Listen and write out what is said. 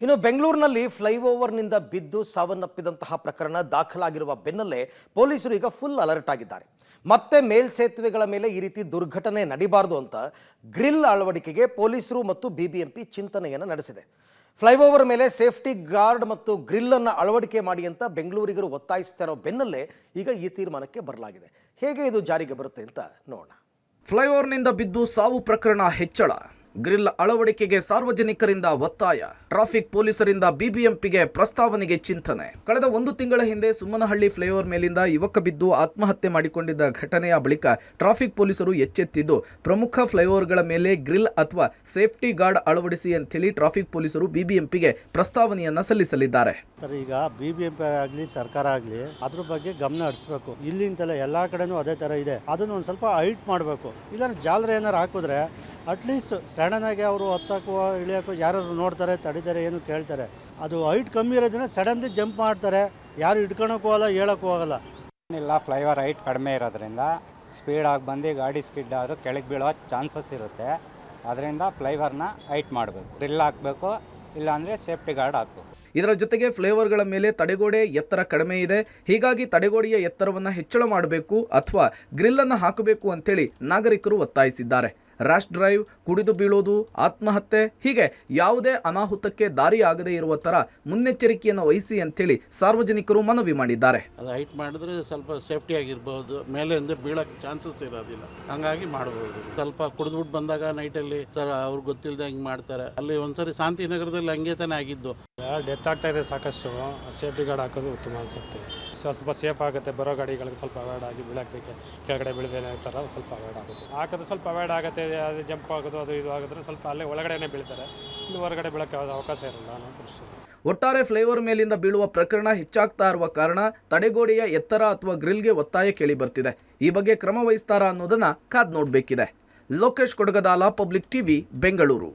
ಇನ್ನು ಬೆಂಗಳೂರಿನಲ್ಲಿ ಫ್ಲೈಓವರ್ನಿಂದ ಬಿದ್ದು ಸಾವನ್ನಪ್ಪಿದಂತಹ ಪ್ರಕರಣ ದಾಖಲಾಗಿರುವ ಬೆನ್ನಲ್ಲೇ ಪೊಲೀಸರು ಈಗ ಫುಲ್ ಅಲರ್ಟ್ ಆಗಿದ್ದಾರೆ. ಮತ್ತೆ ಮೇಲ್ಸೇತುವೆಗಳ ಮೇಲೆ ಈ ರೀತಿ ದುರ್ಘಟನೆ ನಡಿಬಾರದು ಅಂತ ಗ್ರಿಲ್ ಅಳವಡಿಕೆಗೆ ಪೊಲೀಸರು ಮತ್ತು ಬಿಬಿಎಂಪಿ ಚಿಂತನೆಯನ್ನು ನಡೆಸಿದೆ. ಫ್ಲೈಓವರ್ ಮೇಲೆ ಸೇಫ್ಟಿ ಗಾರ್ಡ್ ಮತ್ತು ಗ್ರಿಲ್ ಅನ್ನು ಅಳವಡಿಕೆ ಮಾಡಿ ಅಂತ ಬೆಂಗಳೂರಿಗರು ಒತ್ತಾಯಿಸ್ತಾ ಇರೋ ಬೆನ್ನಲ್ಲೇ ಈಗ ಈ ತೀರ್ಮಾನಕ್ಕೆ ಬರಲಾಗಿದೆ. ಹೇಗೆ ಇದು ಜಾರಿಗೆ ಬರುತ್ತೆ ಅಂತ ನೋಡೋಣ. ಫ್ಲೈಓವರ್ನಿಂದ ಬಿದ್ದು ಸಾವು ಪ್ರಕರಣ ಹೆಚ್ಚಳ, ಗ್ರಿಲ್ ಅಳವಡಿಕೆಗೆ ಸಾರ್ವಜನಿಕರಿಂದ ಒತ್ತಾಯ, ಟ್ರಾಫಿಕ್ ಪೊಲೀಸರಿಂದ ಬಿಬಿಎಂಪಿಗೆ ಪ್ರಸ್ತಾವನೆಗೆ ಚಿಂತನೆ. ಕಳೆದ 1 ತಿಂಗಳ ಹಿಂದೆ ಸುಮ್ಮನಹಳ್ಳಿ ಫ್ಲೈಓವರ್ ಮೇಲಿಂದ ಯುವಕ ಬಿದ್ದು ಆತ್ಮಹತ್ಯೆ ಮಾಡಿಕೊಂಡಿದ್ದ ಘಟನೆಯ ಬಳಿಕ ಟ್ರಾಫಿಕ್ ಪೊಲೀಸರು ಎಚ್ಚೆತ್ತಿದ್ದು ಪ್ರಮುಖ ಫ್ಲೈಓವರ್ಗಳ ಮೇಲೆ ಗ್ರಿಲ್ ಅಥವಾ ಸೇಫ್ಟಿ ಗಾರ್ಡ್ ಅಳವಡಿಸಿ ಅಂತೇಳಿ ಟ್ರಾಫಿಕ್ ಪೊಲೀಸರು ಬಿಬಿಎಂಪಿಗೆ ಪ್ರಸ್ತಾವನೆಯನ್ನ ಸಲ್ಲಿಸಲಿದ್ದಾರೆ. ಸರ್, ಈಗ ಬಿಬಿಎಂಪಿ ಆಗಲಿ ಸರ್ಕಾರ ಆಗಲಿ ಅದ್ರ ಬಗ್ಗೆ ಗಮನ ಹರಿಸಬೇಕು. ಇಲ್ಲಿಂದಲೇ ಎಲ್ಲಾ ಕಡೆನೂ ಅದೇ ತರ ಇದೆ. ಅದನ್ನು ಒಂದು ಸ್ವಲ್ಪ ಹೈಟ್ ಮಾಡಬೇಕು. ಇಲ್ಲ ಜಾಲರಿ ಏನಾರು ಹಾಕಿದ್ರೆ ಅಟ್ಲೀಸ್ಟ್ ಸಡನ್ ಆಗಿ ಅವರು ಹತ್ತಕ್ಕೋ ಇಳಿಯೋಕ್ಕೋ ಯಾರಾದ್ರು ನೋಡ್ತಾರೆ, ತಡಿತಾರೆ, ಏನು ಕೇಳ್ತಾರೆ. ಅದು ಹೈಟ್ ಕಮ್ಮಿ ಇರೋದನ್ನ ಸಡನ್ಲಿ ಜಂಪ್ ಮಾಡ್ತಾರೆ. ಯಾರು ಹಿಡ್ಕೊಳಕ್ಕೂ ಹೋಗಲ್ಲ, ಹೇಳೋಕ್ಕೂ ಹೋಗಲ್ಲ. ಇಲ್ಲ, ಫ್ಲೈಓವರ್ ಹೈಟ್ ಕಡಿಮೆ ಇರೋದ್ರಿಂದ ಸ್ಪೀಡಾಗಿ ಬಂದು ಗಾಡಿ ಸ್ಕಿಡ್ ಆದರೂ ಕೆಳಗೆ ಬೀಳೋ ಚಾನ್ಸಸ್ ಇರುತ್ತೆ. ಅದರಿಂದ ಫ್ಲೈಓವರ್ನ ಹೈಟ್ ಮಾಡಬೇಕು, ಡ್ರಿಲ್ ಹಾಕಬೇಕು, ಇಲ್ಲಾಂದರೆ ಸೇಫ್ಟಿ ಗಾರ್ಡ್ ಹಾಕಬೇಕು. ಇದರ ಜೊತೆಗೆ ಫ್ಲೈಓವರ್ಗಳ ಮೇಲೆ ತಡೆಗೋಡೆ ಎತ್ತರ ಕಡಿಮೆ ಇದೆ, ಹೀಗಾಗಿ ತಡೆಗೋಡೆಯ ಎತ್ತರವನ್ನು ಹೆಚ್ಚಳ ಮಾಡಬೇಕು ಅಥವಾ ಗ್ರಿಲ್ ಅನ್ನು ಹಾಕಬೇಕು ಅಂತೇಳಿ ನಾಗರಿಕರು ಒತ್ತಾಯಿಸಿದ್ದಾರೆ. ರ್ಯಾಶ್ ಡ್ರೈವ್, ಕುಡಿದು ಬೀಳೋದು, ಆತ್ಮಹತ್ಯೆ ಹೀಗೆ ಯಾವುದೇ ಅನಾಹುತಕ್ಕೆ ದಾರಿಯಾಗದೇ ಇರುವ ತರ ಮುನ್ನೆಚ್ಚರಿಕೆಯನ್ನು ವಹಿಸಿ ಅಂತೇಳಿ ಸಾರ್ವಜನಿಕರು ಮನವಿ ಮಾಡಿದ್ದಾರೆ. ಅದು ಹೈಟ್ ಮಾಡಿದ್ರೆ ಸ್ವಲ್ಪ ಸೇಫ್ಟಿ ಆಗಿರ್ಬೋದು, ಮೇಲೆಯಿಂದ ಬೀಳಕ್ಕೆ ಚಾನ್ಸಸ್ ಇರೋದಿಲ್ಲ, ಹಂಗಾಗಿ ಮಾಡಬಹುದು. ಸ್ವಲ್ಪ ಕುಡಿದ್ಬಿಟ್ಟು ಬಂದಾಗ ನೈಟಲ್ಲಿ ಅವ್ರಿಗೆ ಗೊತ್ತಿಲ್ಲದೆ ಹಿಂಗೆ ಮಾಡ್ತಾರೆ. ಅಲ್ಲಿ ಒಂದ್ಸರಿ ಶಾಂತಿನಗರದಲ್ಲಿ ಹಂಗೆ ತಾನೇ ಆಗಿದ್ದು. ಡೆತ್ ಆಗ್ತಾ ಇದೆ ಸಾಕಷ್ಟು. ಸೇಫ್ಟಿ ಗಾರ್ಡ್ ಹಾಕೋದು ಉತ್ತಮ ಅನಿಸುತ್ತೆ. ಸ್ವಲ್ಪ ಸೇಫ್ ಆಗುತ್ತೆ. ಬರೋ ಗಾಡಿಗಳಿಗೆ ಸ್ವಲ್ಪ ಅವಾಯ್ಡ್ ಆಗಿ ಬೀಳಕ್ಕೆ ಕೆಳಗಡೆ ಬೀಳದೇನೆ ಥರ ಸ್ವಲ್ಪ ಅವಾಯ್ಡ್ ಆಗುತ್ತೆ. ಹಾಕೋದು ಸ್ವಲ್ಪ ಅವಾಯ್ಡ್ ಆಗುತ್ತೆ. ಅದು ಜಂಪ್ ಆಗೋದು ಅದು ಇದು ಆಗಿದ್ರೆ ಸ್ವಲ್ಪ ಅಲ್ಲೇ ಒಳಗಡೆನೇ ಬೀಳ್ತಾರೆ. ಇನ್ನು ಹೊರಗಡೆ ಬೀಳಕ್ಕೆ ಅವಕಾಶ ಇರಲ್ಲ ಅನ್ನೋ ದೃಷ್ಟಿ. ಒಟ್ಟಾರೆ ಫ್ಲೈಓವರ್ ಮೇಲಿಂದ ಬೀಳುವ ಪ್ರಕರಣ ಹೆಚ್ಚಾಗ್ತಾ ಇರುವ ಕಾರಣ ತಡೆಗೋಡೆಯ ಎತ್ತರ ಅಥವಾ ಗ್ರಿಲ್ಗೆ ಒತ್ತಾಯ ಕೇಳಿ ಬರ್ತಿದೆ. ಈ ಬಗ್ಗೆ ಕ್ರಮ ವಹಿಸ್ತಾರಾ ಅನ್ನೋದನ್ನ ಕಾದ್ ನೋಡಬೇಕಿದೆ. Lokesh Kodagadala, public TV, Bengaluru.